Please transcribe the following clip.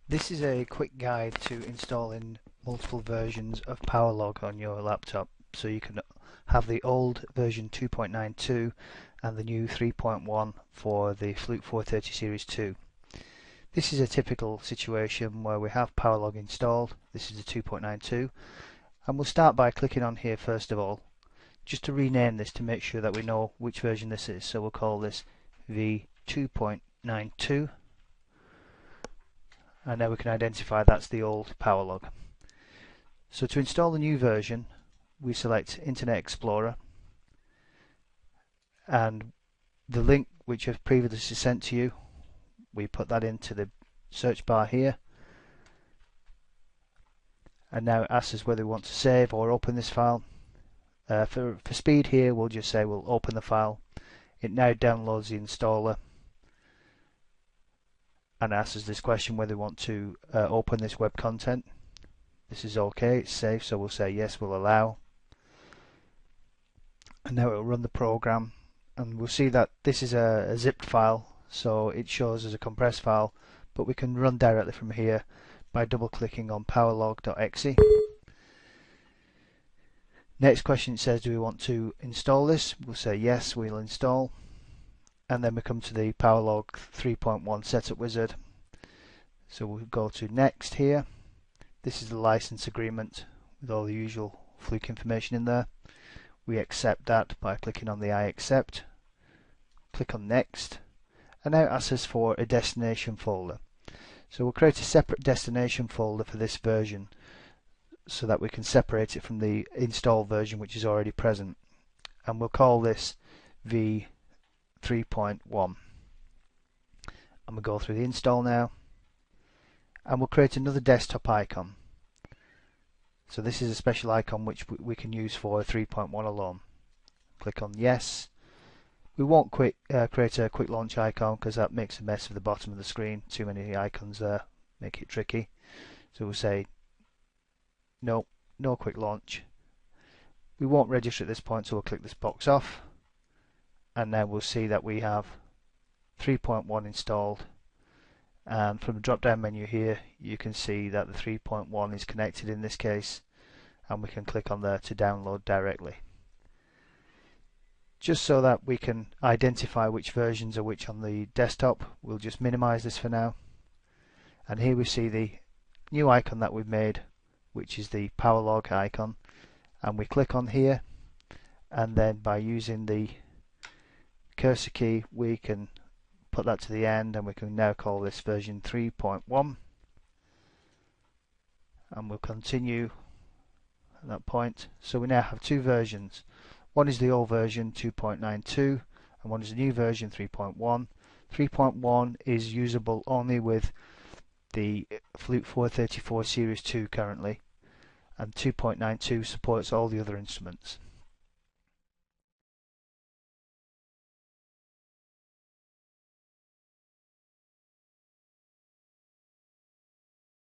This is a quick guide to installing multiple versions of PowerLog on your laptop, so you can have the old version 2.92 and the new 3.1 for the Fluke 430 Series 2. This is a typical situation where we have PowerLog installed. This is the 2.92, and we'll start by clicking on here first of all, just to rename this to make sure that we know which version this is. So we'll call this V2.92. And now we can identify that's the old PowerLog. So to install the new version, we select Internet Explorer, and the link which I've previously sent to you, we put that into the search bar here, and now it asks us whether we want to save or open this file. For speed here, we'll just say we'll open the file. It now downloads the installer and asks us this question whether we want to open this web content. This is okay, it's safe, so we'll say yes, we'll allow. And now it will run the program, and we'll see that this is a zipped file, so it shows as a compressed file, but we can run directly from here by double clicking on powerlog.exe. Next question, it says do we want to install this? We'll say yes, we'll install. And then we come to the PowerLog 3.1 setup wizard. So we'll go to next here. This is the license agreement with all the usual Fluke information in there. We accept that by clicking on the I accept. Click on next, and now it asks us for a destination folder. So we'll create a separate destination folder for this version so that we can separate it from the installed version which is already present, and we'll call this V3.1. and we'll go through the install now, and we'll create another desktop icon. So this is a special icon which we can use for 3.1 alone. Click on yes. We won't create a quick launch icon because that makes a mess of the bottom of the screen. Too many icons there, make it tricky. So we'll say no, no quick launch. We won't register at this point, so we'll click this box off, and now we'll see that we have 3.1 installed, and from the drop down menu here you can see that the 3.1 is connected in this case, and we can click on there to download directly. Just so that we can identify which versions are which on the desktop, we'll just minimize this for now, and here we see the new icon that we've made, which is the PowerLog icon, and we click on here, and then by using the cursor key we can put that to the end, and we can now call this version 3.1, and we'll continue at that point. So we now have two versions. One is the old version 2.92 and one is the new version 3.1. 3.1 is usable only with the Fluke 434 Series 2 currently, and 2.92 supports all the other instruments.